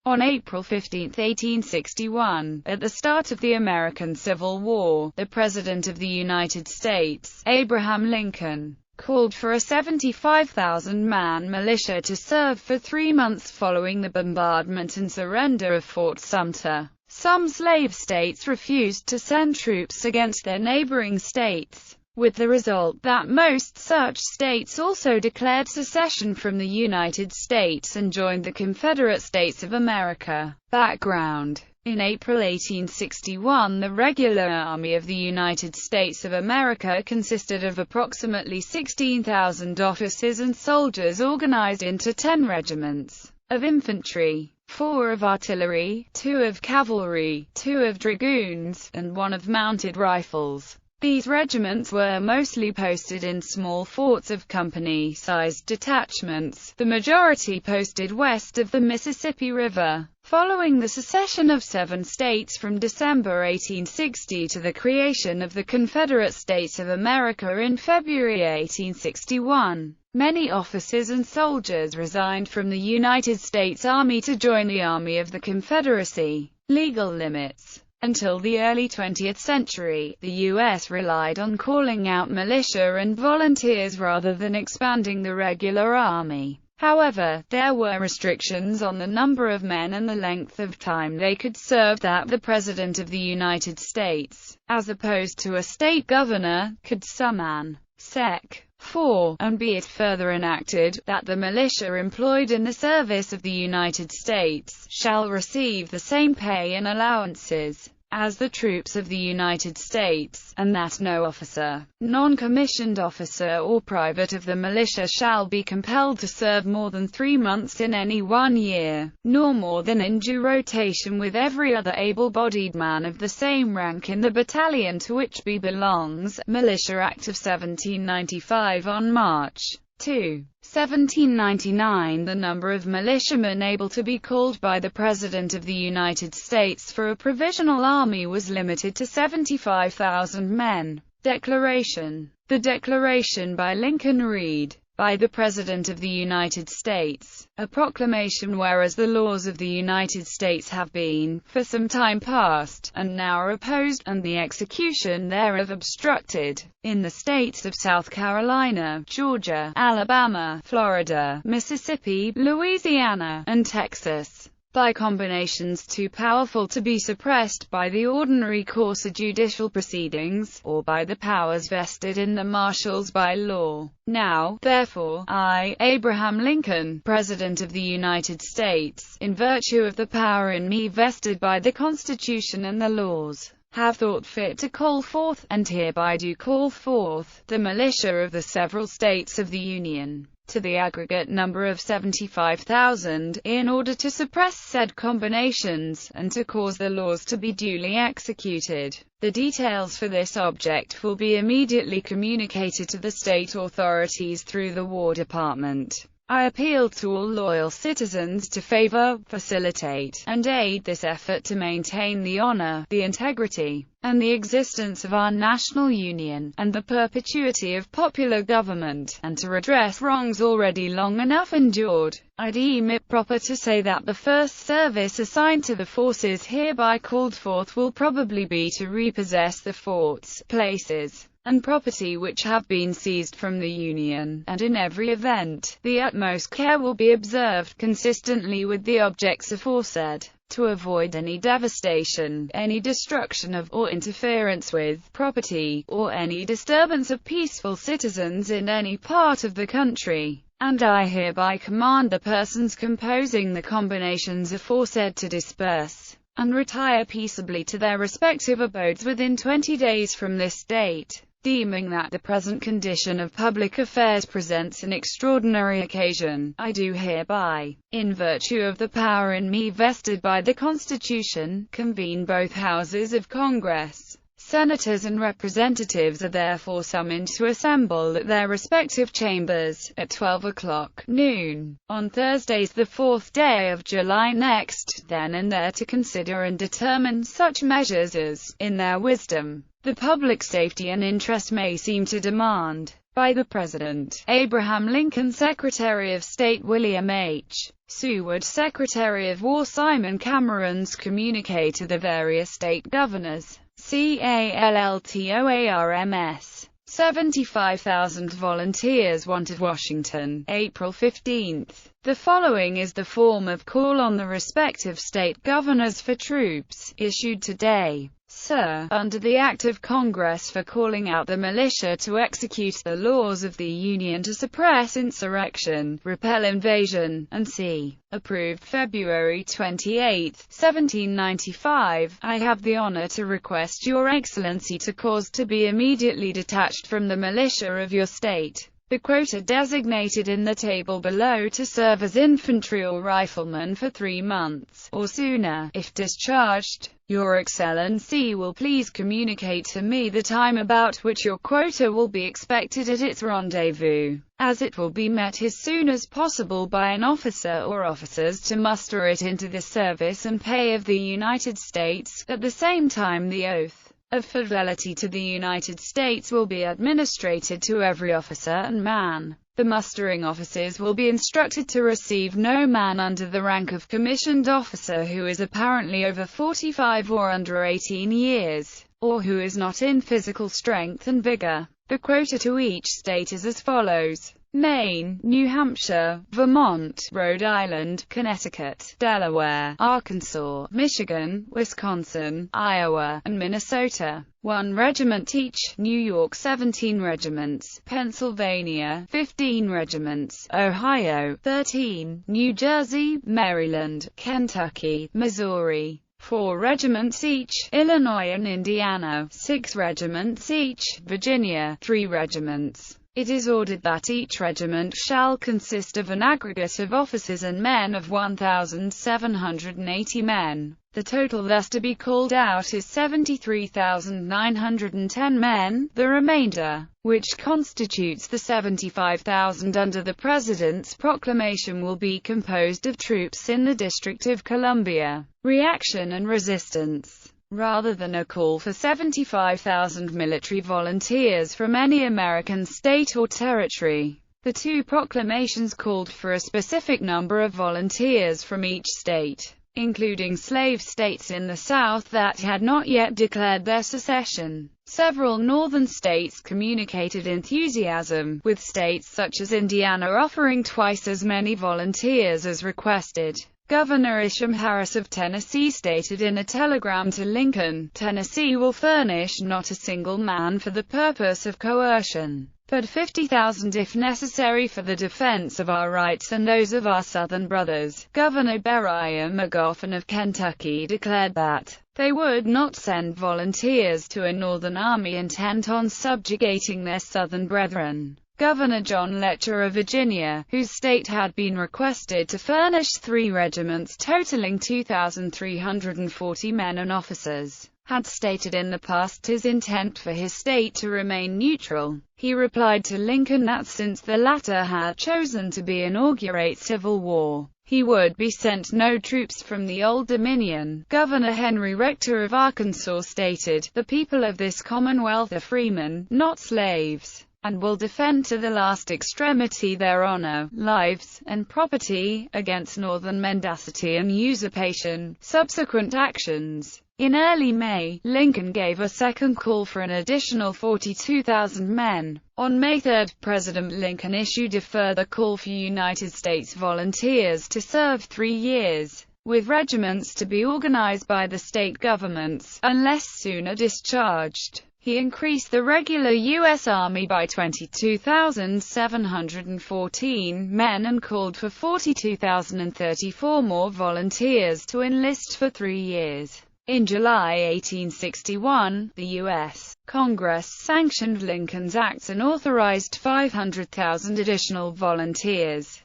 On April 15, 1861, at the start of the American Civil War, the President of the United States, Abraham Lincoln, called for a 75,000-man militia to serve for 3 months following the bombardment and surrender of Fort Sumter. Some slave states refused to send troops against their neighboring states, with the result that most such states also declared secession from the United States and joined the Confederate States of America. Background: in April 1861, the regular Army of the United States of America consisted of approximately 16,000 officers and soldiers organized into 10 regiments of infantry, 4 of artillery, 2 of cavalry, 2 of dragoons, and 1 of mounted rifles. These regiments were mostly posted in small forts of company-sized detachments, the majority posted west of the Mississippi River. Following the secession of 7 states from December 1860 to the creation of the Confederate States of America in February 1861, many officers and soldiers resigned from the United States Army to join the Army of the Confederacy. Legal limits: until the early 20th century, the U.S. relied on calling out militia and volunteers rather than expanding the regular army. However, there were restrictions on the number of men and the length of time they could serve that the President of the United States, as opposed to a state governor, could summon. Sec. 4, and be it further enacted, that the militia employed in the service of the United States shall receive the same pay and allowances as the troops of the United States, and that no officer, non-commissioned officer or private of the militia shall be compelled to serve more than 3 months in any 1 year, nor more than in due rotation with every other able-bodied man of the same rank in the battalion to which he belongs. Militia Act of 1795 on March 2, 1799, the number of militiamen able to be called by the President of the United States for a provisional army was limited to 75,000 men. Declaration: the Declaration by Lincoln read, by the President of the United States, a proclamation whereas the laws of the United States have been, for some time past, and now are opposed, and the execution thereof obstructed, in the states of South Carolina, Georgia, Alabama, Florida, Mississippi, Louisiana, and Texas, by combinations too powerful to be suppressed by the ordinary course of judicial proceedings, or by the powers vested in the marshals by law. Now, therefore, I, Abraham Lincoln, President of the United States, in virtue of the power in me vested by the Constitution and the laws, have thought fit to call forth, and hereby do call forth, the militia of the several states of the Union, to the aggregate number of 75,000, in order to suppress said combinations, and to cause the laws to be duly executed. The details for this object will be immediately communicated to the state authorities through the War Department. I appeal to all loyal citizens to favor, facilitate, and aid this effort to maintain the honor, the integrity, and the existence of our national union, and the perpetuity of popular government, and to redress wrongs already long enough endured. I deem it proper to say that the first service assigned to the forces hereby called forth will probably be to repossess the forts, places, and property which have been seized from the Union, and in every event, the utmost care will be observed, consistently with the objects aforesaid, to avoid any devastation, any destruction of, or interference with, property, or any disturbance of peaceful citizens in any part of the country. And I hereby command the persons composing the combinations aforesaid to disperse, and retire peaceably to their respective abodes within 20 days from this date. Deeming that the present condition of public affairs presents an extraordinary occasion, I do hereby, in virtue of the power in me vested by the Constitution, convene both houses of Congress. Senators and representatives are therefore summoned to assemble at their respective chambers, at 12 o'clock, noon, on Thursdays the 4th day of July next, then and there to consider and determine such measures as, in their wisdom, the public safety and interest may seem to demand. by the President Abraham Lincoln, Secretary of State William H. Seward, Secretary of War Simon Cameron's communique to the various state governors, CALLTOARMS. 75,000 volunteers wanted. Washington, April 15. The following is the form of call on the respective state governors for troops, issued today. Sir, under the Act of Congress for calling out the militia to execute the laws of the Union to suppress insurrection, repel invasion, and c. approved February 28, 1795, I have the honor to request Your Excellency to cause to be immediately detached from the militia of your state the quota designated in the table below to serve as infantry or riflemen for 3 months, or sooner, if discharged. Your Excellency will please communicate to me the time about which your quota will be expected at its rendezvous, as it will be met as soon as possible by an officer or officers to muster it into the service and pay of the United States. At the same time the oath of fidelity to the United States will be administered to every officer and man. The mustering officers will be instructed to receive no man under the rank of commissioned officer who is apparently over 45 or under 18 years, or who is not in physical strength and vigor. The quota to each state is as follows: Maine, New Hampshire, Vermont, Rhode Island, Connecticut, Delaware, Arkansas, Michigan, Wisconsin, Iowa, and Minnesota. 1 regiment each. New York 17 regiments, Pennsylvania 15 regiments, Ohio 13, New Jersey, Maryland, Kentucky, Missouri 4 regiments each, Illinois and Indiana 6 regiments each, Virginia 3 regiments. It is ordered that each regiment shall consist of an aggregate of officers and men of 1,780 men. The total thus to be called out is 73,910 men. The remainder, which constitutes the 75,000 under the President's proclamation, will be composed of troops in the District of Columbia. Reaction and resistance. Rather than a call for 75,000 military volunteers from any American state or territory, the 2 proclamations called for a specific number of volunteers from each state, including slave states in the South that had not yet declared their secession. Several northern states communicated enthusiasm, with states such as Indiana offering twice as many volunteers as requested. Governor Isham Harris of Tennessee stated in a telegram to Lincoln, "Tennessee will furnish not a single man for the purpose of coercion, but 50,000 if necessary for the defense of our rights and those of our Southern brothers." Governor Beriah McGoffin of Kentucky declared that they would not send volunteers to a Northern army intent on subjugating their Southern brethren. Governor John Letcher of Virginia, whose state had been requested to furnish 3 regiments totaling 2,340 men and officers, had stated in the past his intent for his state to remain neutral. He replied to Lincoln that since the latter had chosen to inaugurate civil war, he would be sent no troops from the Old Dominion. Governor Henry Rector of Arkansas stated, "The people of this Commonwealth are freemen, not slaves, and will defend to the last extremity their honor, lives, and property, against Northern mendacity and usurpation." Subsequent actions. In early May, Lincoln gave a second call for an additional 42,000 men. On May 3, President Lincoln issued a further call for United States volunteers to serve 3 years, with regiments to be organized by the state governments, unless sooner discharged. He increased the regular U.S. Army by 22,714 men and called for 42,034 more volunteers to enlist for 3 years. In July 1861, the U.S. Congress sanctioned Lincoln's acts and authorized 500,000 additional volunteers.